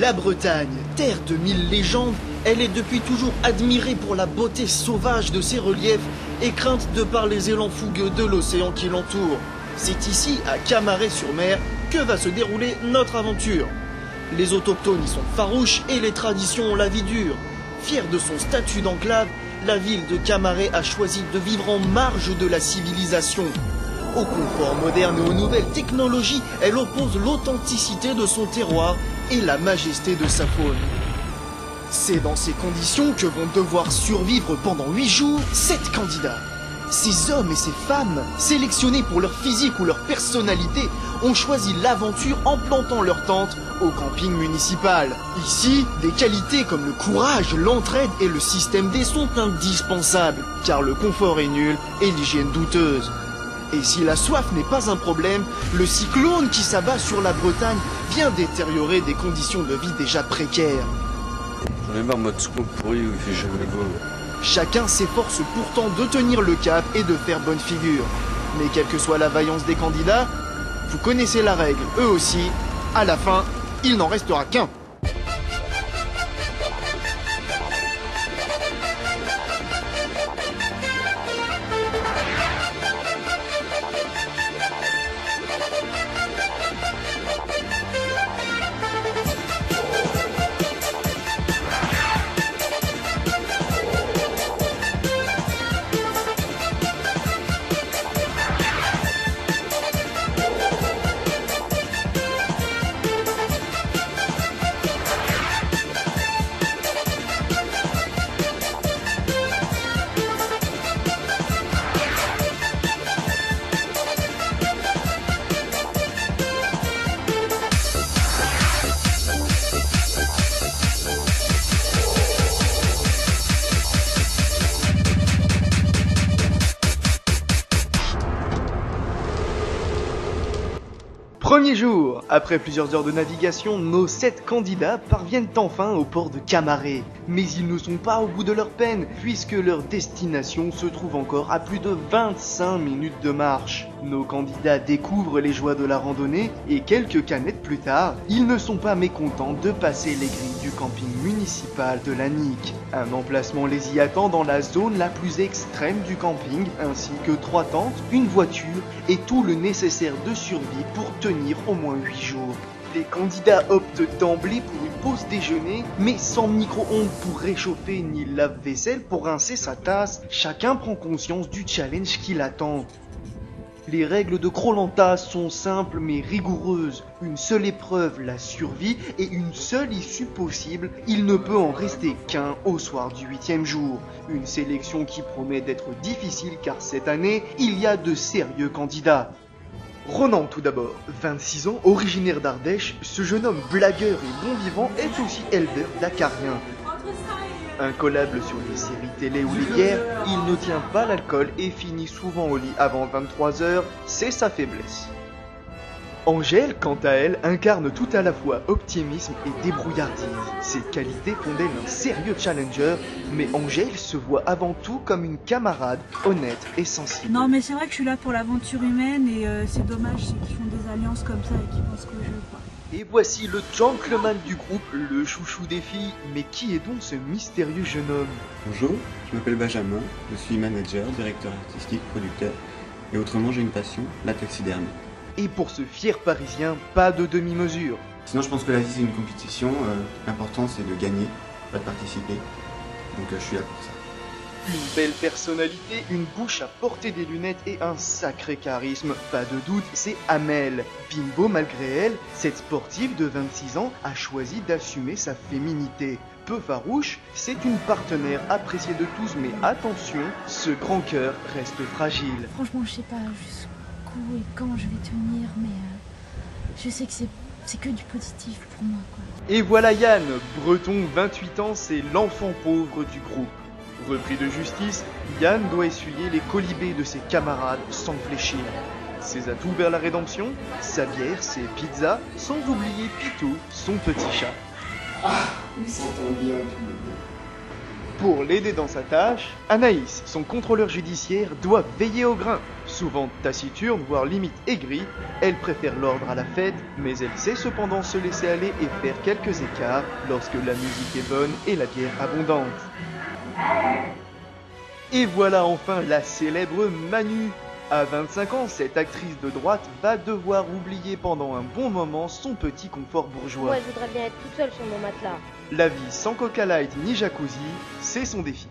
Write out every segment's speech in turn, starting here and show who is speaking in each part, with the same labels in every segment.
Speaker 1: La Bretagne, terre de 1000 légendes, elle est depuis toujours admirée pour la beauté sauvage de ses reliefs et crainte de par les élans fougueux de l'océan qui l'entoure. C'est ici, à Camaret-sur-Mer, que va se dérouler notre aventure. Les autochtones y sont farouches et les traditions ont la vie dure. Fière de son statut d'enclave, la ville de Camaret a choisi de vivre en marge de la civilisation. Au confort moderne et aux nouvelles technologies, elle oppose l'authenticité de son terroir et la majesté de sa faune. C'est dans ces conditions que vont devoir survivre pendant 8 jours 7 candidats. Ces hommes et ces femmes, sélectionnés pour leur physique ou leur personnalité, ont choisi l'aventure en plantant leur tente au camping municipal. Ici, des qualités comme le courage, l'entraide et le système D sont indispensables, car le confort est nul et l'hygiène douteuse. Et si la soif n'est pas un problème, le cyclone qui s'abat sur la Bretagne vient détériorer des conditions de vie déjà précaires.
Speaker 2: J'en ai marre de mode scoop pourri où il fait jamais beau.
Speaker 1: Chacun s'efforce pourtant de tenir le cap et de faire bonne figure. Mais quelle que soit la vaillance des candidats, vous connaissez la règle, eux aussi, à la fin, il n'en restera qu'un. Premier jour, après plusieurs heures de navigation, nos 7 candidats parviennent enfin au port de Camaret. Mais ils ne sont pas au bout de leur peine, puisque leur destination se trouve encore à plus de 25 minutes de marche. Nos candidats découvrent les joies de la randonnée et quelques canettes plus tard, ils ne sont pas mécontents de passer les grilles du camping municipal de la Nique. Un emplacement les y attend dans la zone la plus extrême du camping, ainsi que 3 tentes, une voiture et tout le nécessaire de survie pour tenir au moins 8 jours. Les candidats optent d'emblée pour une pause déjeuner, mais sans micro-ondes pour réchauffer ni lave-vaisselle pour rincer sa tasse. Chacun prend conscience du challenge qui l'attend. Les règles de Koh-Lanta sont simples mais rigoureuses. Une seule épreuve, la survie, et une seule issue possible. Il ne peut en rester qu'un au soir du 8e jour. Une sélection qui promet d'être difficile car cette année, il y a de sérieux candidats. Ronan tout d'abord, 26 ans, originaire d'Ardèche, ce jeune homme blagueur et bon vivant est aussi éleveur d'acariens. Incollable sur les séries télé ou les guerres, il ne tient pas l'alcool et finit souvent au lit avant 23 h, c'est sa faiblesse. Angèle, quant à elle, incarne tout à la fois optimisme et débrouillardise. Ses qualités font d'elle un sérieux challenger, mais Angèle se voit avant tout comme une camarade honnête et sensible.
Speaker 3: Non mais c'est vrai que je suis là pour l'aventure humaine et c'est dommage ceux qui font des alliances comme ça et qui pensent qu'au jeu quoi.
Speaker 1: Et voici le gentleman du groupe, le chouchou des filles. Mais qui est donc ce mystérieux jeune homme?
Speaker 4: Bonjour, je m'appelle Benjamin, je suis manager, directeur artistique, producteur, et autrement j'ai une passion, la taxidermie.
Speaker 1: Et pour ce fier parisien, pas de demi-mesure.
Speaker 4: Sinon je pense que la vie c'est une compétition, l'important c'est de gagner, pas de participer, donc je suis là pour ça.
Speaker 1: Une belle personnalité, une bouche à portée des lunettes et un sacré charisme. Pas de doute, c'est Amel. Bimbo malgré elle, cette sportive de 26 ans a choisi d'assumer sa féminité. Peu farouche, c'est une partenaire appréciée de tous, mais attention, ce grand cœur reste fragile.
Speaker 5: Franchement, je sais pas jusqu'où et quand je vais tenir, mais je sais que c'est que du positif pour moi, quoi.
Speaker 1: Et voilà Yann, breton, 28 ans, c'est l'enfant pauvre du groupe. Repris de justice, Yann doit essuyer les colibés de ses camarades sans fléchir. Ses atouts vers la rédemption, sa bière, ses pizzas, sans oublier Pitou, son petit chat.
Speaker 6: Ah, mais ça tombe bien.
Speaker 1: Pour l'aider dans sa tâche, Anaïs, son contrôleur judiciaire, doit veiller au grain. Souvent taciturne, voire limite aigrie, elle préfère l'ordre à la fête, mais elle sait cependant se laisser aller et faire quelques écarts lorsque la musique est bonne et la bière abondante. Et voilà enfin la célèbre Manu. À 25 ans, cette actrice de droite va devoir oublier pendant un bon moment son petit confort bourgeois.
Speaker 7: Moi, je voudrais bien être toute seule sur mon matelas.
Speaker 1: La vie sans Coca Light ni jacuzzi, c'est son défi.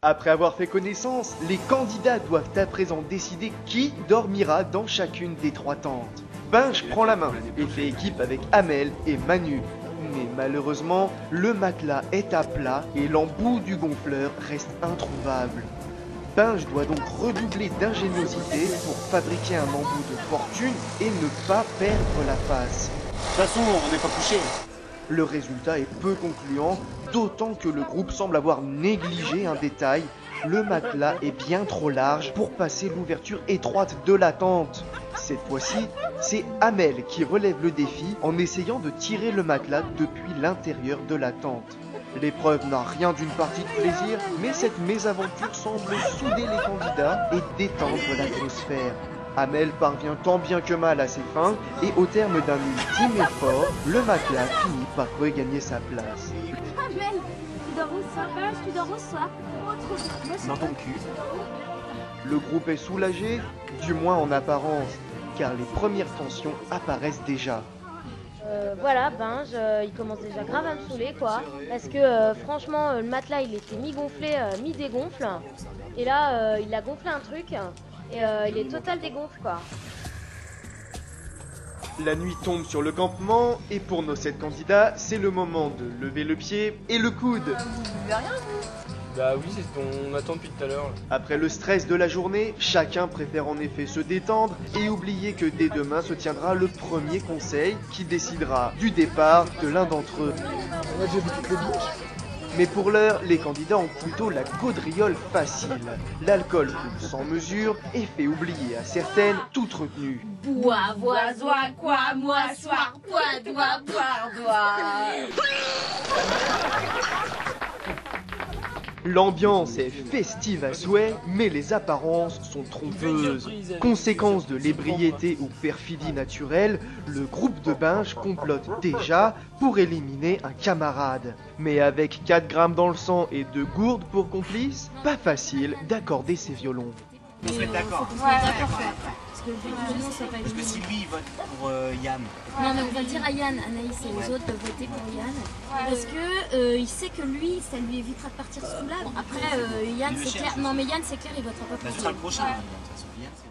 Speaker 1: Après avoir fait connaissance, les candidats doivent à présent décider qui dormira dans chacune des 3 tentes. Binge prend la main et fait équipe avec Amel et Manu. Mais malheureusement, le matelas est à plat et l'embout du gonfleur reste introuvable. Binge doit donc redoubler d'ingéniosité pour fabriquer un embout de fortune et ne pas perdre la face.
Speaker 8: De toute façon, on n'est pas couché.
Speaker 1: Le résultat est peu concluant, d'autant que le groupe semble avoir négligé un détail. Le matelas est bien trop large pour passer l'ouverture étroite de la tente. Cette fois-ci, c'est Amel qui relève le défi en essayant de tirer le matelas depuis l'intérieur de la tente. L'épreuve n'a rien d'une partie de plaisir, mais cette mésaventure semble souder les candidats et détendre l'atmosphère. Amel parvient tant bien que mal à ses fins et au terme d'un ultime effort, le matelas finit par regagner sa place.
Speaker 5: Amel, tu dors au soir, tu dors au soir.
Speaker 8: Dans ton cul.
Speaker 1: Le groupe est soulagé, du moins en apparence, car les premières tensions apparaissent déjà.
Speaker 7: Voilà, Binge, il commence déjà grave à me saouler, quoi. Parce que franchement, le matelas, il était mi-gonflé, mi-dégonfle. Et là, il a gonflé un truc. Et il est total dégonfle, quoi.
Speaker 1: La nuit tombe sur le campement et pour nos 7 candidats, c'est le moment de lever le pied et le coude.
Speaker 2: Bah oui, c'est ce qu'on attend depuis tout à l'heure.
Speaker 1: Après le stress de la journée, chacun préfère en effet se détendre et oublier que dès demain se tiendra le premier conseil qui décidera du départ de l'un d'entre eux. Mais pour l'heure, les candidats ont plutôt la gaudriole facile. L'alcool coule sans mesure et fait oublier à certaines toute retenue.
Speaker 5: Bois, voisois, quoi, moi, soir, bois, doigt, boire, doigt.
Speaker 1: L'ambiance est festive à souhait, mais les apparences sont trompeuses. Conséquence de l'ébriété ou perfidie naturelle, le groupe de Binge complote déjà pour éliminer un camarade. Mais avec 4 grammes dans le sang et 2 gourdes pour complices, pas facile d'accorder ses violons.
Speaker 8: Vous êtes d'accord?
Speaker 5: Parce que effectivement, ça va
Speaker 8: Parce que
Speaker 5: être...
Speaker 8: si lui il vote pour Yann.
Speaker 5: Non, mais on va dire à Yann, Anaïs et les autres peuvent voter pour Yann. Parce que il sait que lui, ça lui évitera de partir sous là. Bon, après, Yann, c'est clair. Non, mais Yann, c'est clair, il votera pas pour
Speaker 8: Bah, ce
Speaker 5: lui.
Speaker 8: sera le prochain. De toute façon, Yann, c'est...